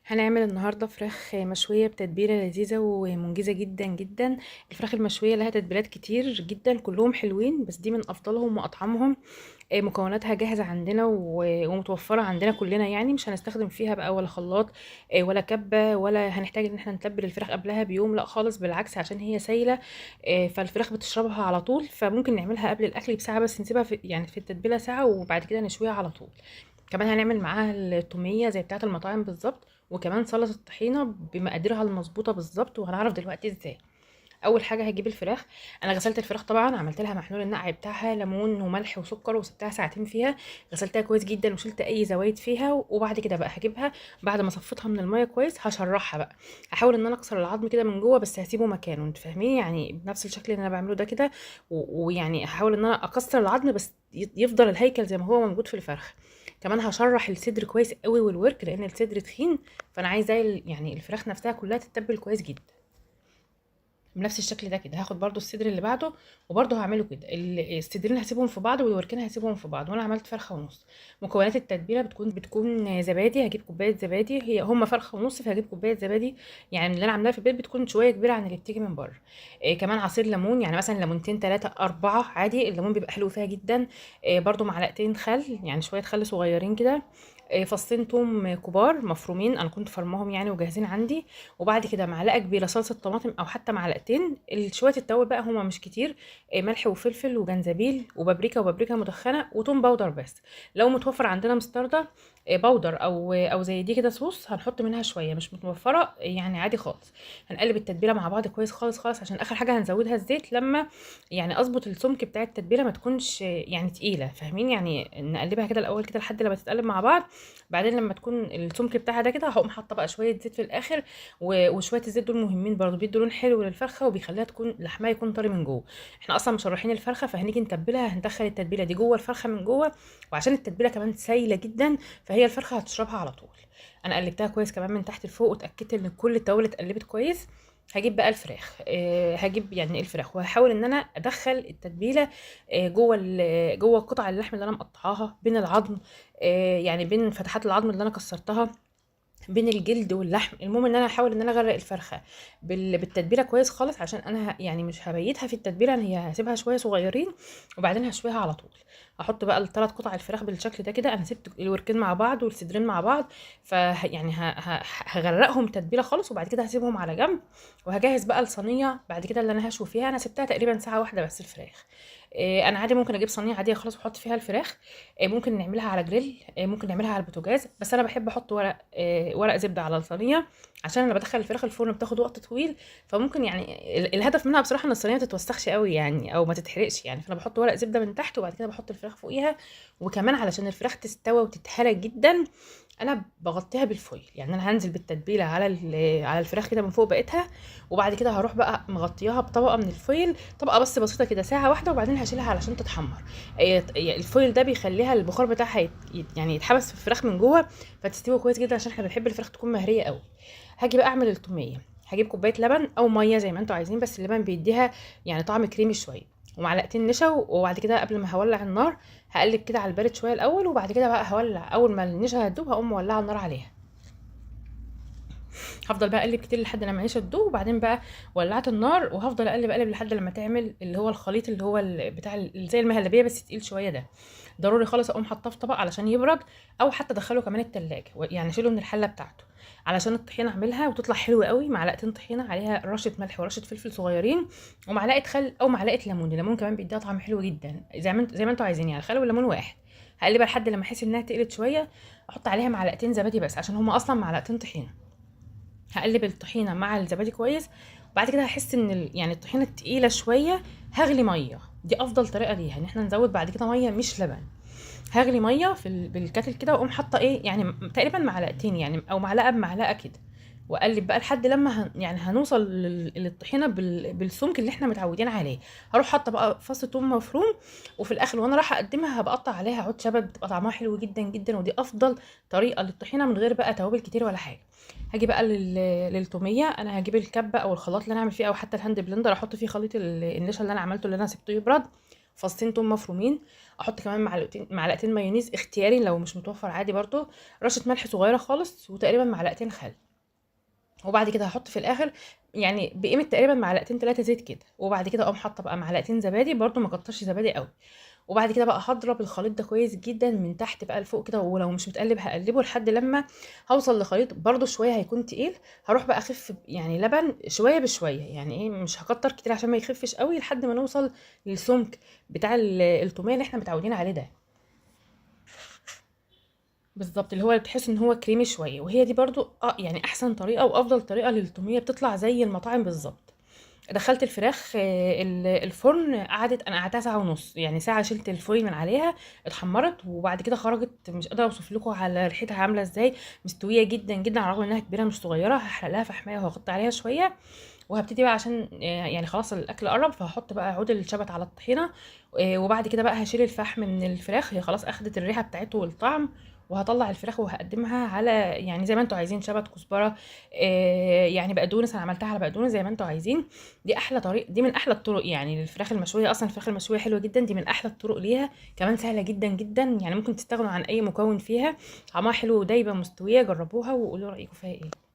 هنعمل النهارده فراخ مشوية بتتبيلة لذيذة ومنجزة جدا جدا. الفراخ المشوية لها تتبيلات كتير جدا، كلهم حلوين، بس دي من افضلهم واطعمهم. مكوناتها جاهزة عندنا ومتوفرة عندنا كلنا، يعني مش هنستخدم فيها بقى ولا خلاط ولا كبة، ولا هنحتاج ان احنا نتبل الفراخ قبلها بيوم، لا خالص، بالعكس عشان هي سايلة. فالفراخ بتشربها على طول، فممكن نعملها قبل الاكل بساعة بس، نسيبها في التتبيلة ساعة وبعد كده نشويها على طول. كمان هنعمل معاها التومية زي بتاعة المطاعم بالظبط، وكمان سلطة الطحينة بمقاديرها المظبوطة بالظبط، وهنعرف دلوقتي ازاي. اول حاجه هجيب الفراخ. انا غسلت الفراخ طبعا، عملت لها محلول النقع بتاعها، ليمون وملح وسكر، وسبتها ساعتين فيها. غسلتها كويس جدا وشلت اي زوايد فيها، وبعد كده بقى هجيبها بعد ما صفيتها من الميه كويس، هشرحها بقى. هحاول ان انا اكسر العظم كده من جوه، بس هسيبه مكانه، انت فاهمين، يعني بنفس الشكل اللي انا بعمله ده كده. ويعني هحاول ان انا اكسر العظم بس يفضل الهيكل زي ما هو موجود في الفرخ. كمان هشرح الصدر كويس قوي والورك، لان الصدر تخين، فانا عايزاه يعني الفراخ نفسها كلها تتبل كويس جدا. بنفس الشكل ده كده هاخد برضو الصدر اللي بعده، وبرضو هعمله كده، الصدرين هسيبهم في بعض والوركين هسيبهم في بعض، وانا عملت فرخه ونص. مكونات التتبيله بتكون زبادي، هجيب كوبايه زبادي، هي هما فرخه ونص فهجيب كوبايه زبادي. يعني اللي انا عاملاها في البيت بتكون شويه كبيره عن اللي بتيجي من بره. كمان عصير ليمون، يعني مثلا ليمونتين 3 4 عادي، الليمون بيبقى حلو فيها جدا. برضو معلقتين خل، يعني شويه خل صغيرين كده. فصين توم كبار مفرومين، انا كنت فرماهم يعني وجاهزين عندي. وبعد كده معلقه كبيره صلصه طماطم او حتى معلقتين. شويه التوابل بقى هما مش كتير، ملح وفلفل وجنزبيل وبابريكا مدخنه وتوم باودر بس. لو متوفر عندنا مستردة باودر او زي دي كده صوص، هنحط منها شويه. مش متوفره يعني عادي خالص. هنقلب التتبيله مع بعض كويس خالص خالص، عشان اخر حاجه هنزودها الزيت، لما يعني اظبط السمك بتاع التتبيله ما تكونش يعني تقيله، فاهمين، يعني نقلبها كده الاول كده لحد لما تتقلب مع بعض. بعدين لما تكون السمك بتاعها ده كده، هقوم حاطه بقى شويه زيت في الاخر. وشويه الزيت دول مهمين برضو، بيدوا لون حلو للفرخه وبيخليها تكون لحمها يكون طري من جوه. احنا اصلا مشرحين الفرخه، فهنيجي نتبلها، هندخل التتبيله دي جوه الفرخه من جوه. وعشان التتبيله كمان سايله جدا، فهي الفرخه هتشربها على طول. انا قلبتها كويس كمان من تحت لفوق، واتاكدت ان كل التوابل اتقلبت كويس. هجيب بقى الفراخ، هجيب يعني الفراخ، وهحاول ان انا ادخل التتبيله جوه قطع اللحم اللي انا مقطعاها بين العظم. يعني بين فتحات العظم اللي انا كسرتها، بين الجلد واللحم. المهم ان انا احاول ان انا اغرق الفرخه بالتتبيله كويس خالص، عشان انا يعني مش هبيتها في التتبيله، هي هسيبها شويه صغيرين وبعدين هشويها على طول. هحط بقى الثلاث قطع الفراخ بالشكل ده كده، انا سبت الوركين مع بعض والصدرين مع بعض. ف يعني هغرقهم تتبيله خالص، وبعد كده هسيبهم على جنب. وهجهز بقى الصينيه بعد كده اللي انا هشوي فيها. انا سبتها تقريبا ساعه واحده بس الفراخ. انا عادي ممكن اجيب صينيه عاديه خلاص واحط فيها الفراخ. ممكن نعملها على جريل، ممكن نعملها على البوتاجاز، بس انا بحب احط ورق زبده على الصينيه، عشان انا بدخل الفراخ الفرن بتاخد وقت طويل. فممكن يعني الهدف منها بصراحه ان الصينيه ما تتوسخش قوي يعني، او ما تتحرقش يعني، فانا بحط ورق زبده من تحت وبعد كده بحط الفراخ فوقيها. وكمان علشان الفراخ تستوى وتتهرى جدا، انا بغطيها بالفويل. يعني انا هنزل بالتتبيله على الفراخ كده من فوق بقيتها، وبعد كده هروح بقى مغطياها بطبقه من الفويل، طبقه بس بسيطه كده ساعه واحده، وبعدين هشيلها علشان تتحمر. الفويل ده بيخليها البخار بتاعها يعني يتحبس في الفراخ من جوه، فتستوي كويس جدا، عشان احنا بنحب الفراخ تكون مهريه قوي. هاجي بقى اعمل التوميه. هجيب كوبايه لبن او ميه زي ما انتوا عايزين، بس اللبن بيديها يعني طعم كريمي شويه، ومعلقتين نشا. وبعد كده قبل ما هولع النار، هقلب كده على البارد شويه الاول، وبعد كده بقى هولع اول ما النشا هتدوب، هقوم مولعه النار عليها. هفضل بقى اقلب كتير لحد لما النشا تدوب، وبعدين بقى ولعت النار، وهفضل اقلب لحد لما تعمل اللي هو الخليط اللي هو بتاع زي المهلبيه بس تقيل شويه ده. ضروري خالص اقوم حاطاه في طبق علشان يبرد، او حتى ادخله كمان التلاجة، يعني اشيله من الحله بتاعته. علشان الطحينه اعملها وتطلع حلوه قوي، معلقتين طحينه عليها رشه ملح ورشه فلفل صغيرين، ومعلقه خل او معلقه ليمون. الليمون كمان بيديها طعم حلو جدا، زي ما انتوا عايزين، يعني الخل والليمون واحد. هقلبها لحد لما احس انها تقلت شويه، احط عليها معلقتين زبادي بس، عشان هما اصلا معلقتين طحينه. هقلب الطحينه مع الزبادي كويس. وبعد كده هحس ان يعني الطحينه تقيله شويه، هغلي ميه. دي افضل طريقه ليها، ان احنا نزود بعد كده ميه مش لبن. هغلي ميه بالكاتل كده، واقوم حاطه يعني تقريبا معلقتين يعني، او معلقه بمعلقه كده. واقلب بقى لحد لما يعني هنوصل للطحينه بالسمك اللي احنا متعودين عليه. هروح حاطه بقى فص ثوم مفروم. وفي الاخر وانا رايحه اقدمها هبقطع عليها عود شبت، بتبقى طعمها حلو جدا جدا، ودي افضل طريقه للطحينه من غير بقى توابل كتير ولا حاجه. هاجي بقى للتوميه. انا هجيب الكبه او الخلاط اللي انا اعمل فيه، او حتى الهاند بلندر، احط فيه خليط النشا اللي انا عملته اللي انا سبته يبرد. فصين توم مفرومين، احط كمان معلقتين مايونيز اختياري، لو مش متوفر عادي برضو، رشه ملح صغيره خالص، وتقريبا معلقتين خل. وبعد كده هحط في الاخر يعني بقيمه تقريبا معلقتين 3 زيت كده، وبعد كده اقوم حاطه بقى معلقتين زبادي، برضو ما كترش زبادي قوي. وبعد كده بقى هضرب الخليط ده كويس جدا من تحت بقى لفوق كده، ولو مش متقلب هقلبه لحد لما هوصل لخليط برضو شويه هيكون تقيل. هروح بقى اخف يعني لبن شويه بشويه، يعني ايه مش هكتر كتير عشان ما يخفش قوي، لحد ما نوصل للسمك بتاع التوميه اللي احنا متعودين عليه ده. بالظبط، اللي هو بتحس ان هو كريمي شويه، وهي دي برضو يعني احسن طريقه وافضل طريقه للتوميه، بتطلع زي المطاعم بالظبط. دخلت الفراخ الفرن، انا قعدتها ساعه ونص، يعني ساعه شلت الفويل من عليها، اتحمرت، وبعد كده خرجت مش قادره اوصف لكم على ريحتها عامله ازاي، مستويه جدا جدا على الرغم انها كبيره مش صغيره. هحرق لها فحمايه وهغطي عليها شويه، وهبتدي بقى عشان يعني خلاص الاكل قرب، فهحط بقى عود الشبت على الطحينه. وبعد كده بقى هشيل الفحم من الفراخ، هي خلاص اخدت الريحه بتاعته والطعم. وهطلع الفراخ وهقدمها على يعني زي ما انتوا عايزين، شبت، كزبره، يعني بقدونس، انا عملتها على بقدونس زي ما انتوا عايزين. دي احلى طريق، دي من احلى الطرق يعني للفراخ المشويه، اصلا الفراخ المشويه حلوه جدا، دي من احلى الطرق ليها، كمان سهله جدا جدا، يعني ممكن تستغنوا عن اي مكون فيها، طعمها حلو ودايبه مستويه. جربوها وقولوا رايكم فيها ايه.